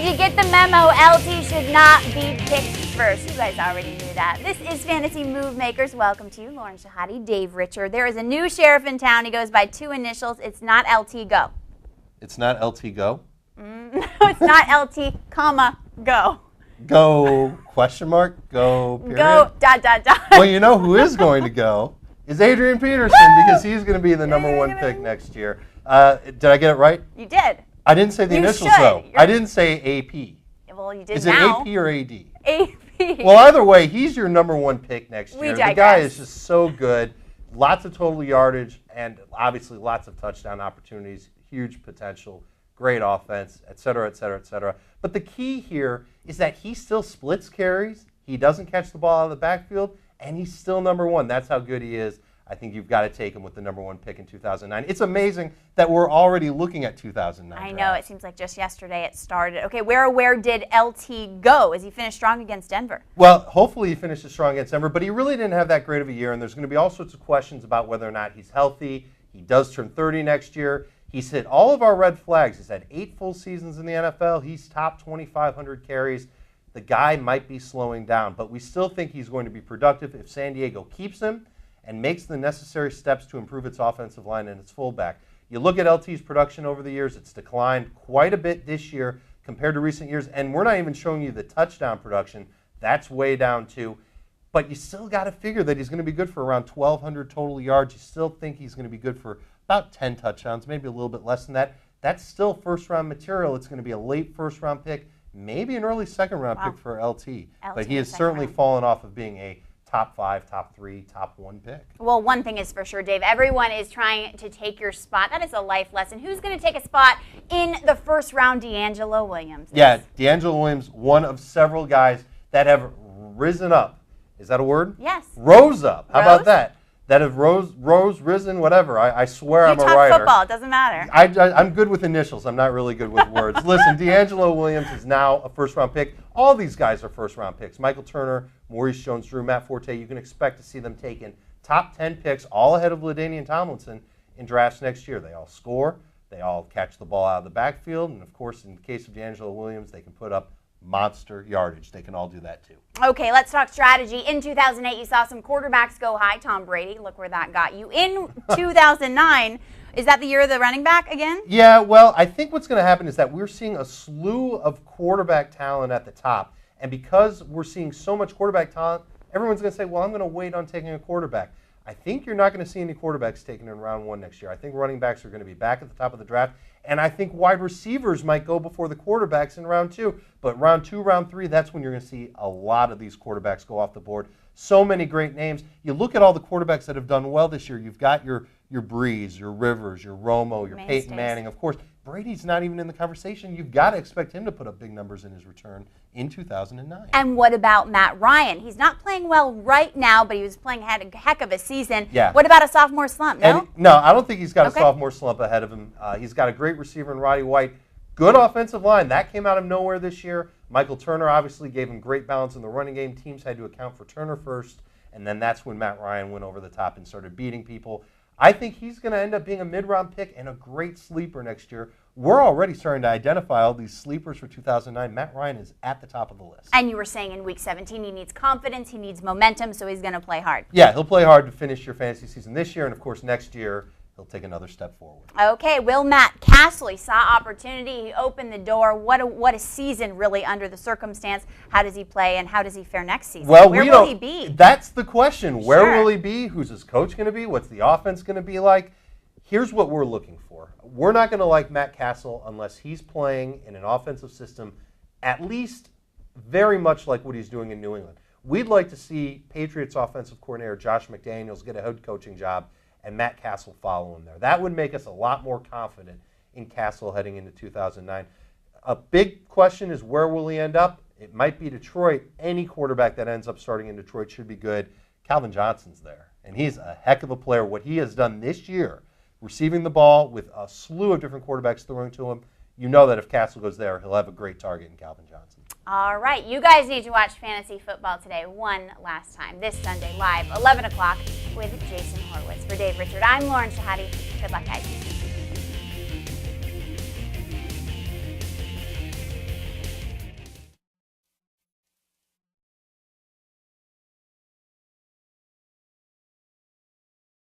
Did you get the memo? LT should not be picked first. You guys already knew that. This is Fantasy Move Makers. Welcome to you, Lauren Shehadi, Dave Richard. There is a new sheriff in town. He goes by two initials. It's not LT Go. It's not LT Go? No, it's not LT, comma, go. Go, question mark, go, period? Go, ... Well, you know who is going to go is Adrian Peterson because he's going to be the number one pick next year. Did I get it right? You did. I didn't say the initials, though. I didn't say AP. Well, you did is now. Is it AP or AD? AP. Well, either way, he's your number one pick next year. The guy is just so good. Lots of total yardage and obviously lots of touchdown opportunities, huge potential, great offense, et cetera, et cetera, et cetera. But the key here is that he still splits carries. He doesn't catch the ball out of the backfield, and he's still number one. That's how good he is. I think you've got to take him with the number one pick in 2009. It's amazing that we're already looking at 2009. I know. It seems like just yesterday it started. Okay, where did LT go? As he finished strong against Denver? Well, hopefully he finishes strong against Denver, but he really didn't have that great of a year, and there's going to be all sorts of questions about whether or not he's healthy. He does turn 30 next year. He's hit all of our red flags. He's had 8 full seasons in the NFL. He's top 2,500 carries. The guy might be slowing down, but we still think he's going to be productive if San Diego keeps him and makes the necessary steps to improve its offensive line and its fullback. You look at LT's production over the years, it's declined quite a bit this year compared to recent years, and we're not even showing you the touchdown production. That's way down too. But you still got to figure that he's going to be good for around 1,200 total yards. You still think he's going to be good for about 10 touchdowns, maybe a little bit less than that. That's still first-round material. It's going to be a late first-round pick, maybe an early second-round pick for LT. But he has certainly fallen off of being a top 5, top 3, top 1 pick. Well, one thing is for sure, Dave, everyone is trying to take your spot. That is a life lesson. Who's going to take a spot in the first round? DeAngelo Williams. Yeah, DeAngelo Williams, one of several guys that have risen up. Is that a word? Yes. Rose up. How about that? That have risen, whatever. I swear I'm a writer. You talk football. It doesn't matter. I'm good with initials. I'm not really good with words. Listen, DeAngelo Williams is now a first-round pick. All these guys are first-round picks. Michael Turner, Maurice Jones-Drew, Matt Forte. You can expect to see them taking top 10 picks, all ahead of LaDainian Tomlinson in drafts next year. They all score. They all catch the ball out of the backfield. And, of course, in the case of DeAngelo Williams, they can put up monster yardage. They can all do that too. Okay, let's talk strategy. In 2008, you saw some quarterbacks go high. Tom Brady, look where that got you. In 2009, is that the year of the running back again? Yeah, well, I think what's going to happen is that we're seeing a slew of quarterback talent at the top. And because we're seeing so much quarterback talent, everyone's going to say, well, I'm going to wait on taking a quarterback. I think you're not going to see any quarterbacks taken in round 1 next year. I think running backs are going to be back at the top of the draft. And I think wide receivers might go before the quarterbacks in round 2. But round 2, round 3, that's when you're going to see a lot of these quarterbacks go off the board. So many great names. You look at all the quarterbacks that have done well this year. You've got your Breeze, your Rivers, your Romo, your Peyton Manning. Of course, Brady's not even in the conversation. You've got to expect him to put up big numbers in his return in 2009. And what about Matt Ryan? He's not playing well right now, but he was playing a heck of a season. Yeah. What about a sophomore slump? No? No, I don't think he's got a sophomore slump ahead of him. He's got a great receiver in Roddy White. Good offensive line. That came out of nowhere this year. Michael Turner obviously gave him great balance in the running game. Teams had to account for Turner first, and then that's when Matt Ryan went over the top and started beating people. I think he's going to end up being a mid-round pick and a great sleeper next year. We're already starting to identify all these sleepers for 2009. Matt Ryan is at the top of the list. And you were saying in Week 17 he needs confidence, he needs momentum, so he's going to play hard. Yeah, he'll play hard to finish your fantasy season this year, and of course next year he'll take another step forward. Okay, Matt Castle, he saw opportunity, he opened the door. What a season really under the circumstance. How does he play and how does he fare next season? Well, where will he be? That's the question. Sure. Where will he be? Who's his coach going to be? What's the offense going to be like? Here's what we're looking for. We're not going to like Matt Castle unless he's playing in an offensive system at least very much like what he's doing in New England. We'd like to see Patriots offensive coordinator Josh McDaniels get a head coaching job and Matt Castle follow him there. That would make us a lot more confident in Castle heading into 2009. A big question is where will he end up? It might be Detroit. Any quarterback that ends up starting in Detroit should be good. Calvin Johnson's there, and he's a heck of a player. What he has done this year, receiving the ball with a slew of different quarterbacks throwing to him, you know that if Castle goes there, he'll have a great target in Calvin Johnson. All right, you guys need to watch Fantasy Football Today one last time, this Sunday, live, 11 o'clock with Jason Horowitz. For Dave Richard, I'm Lauren Shehadi. Good luck, guys.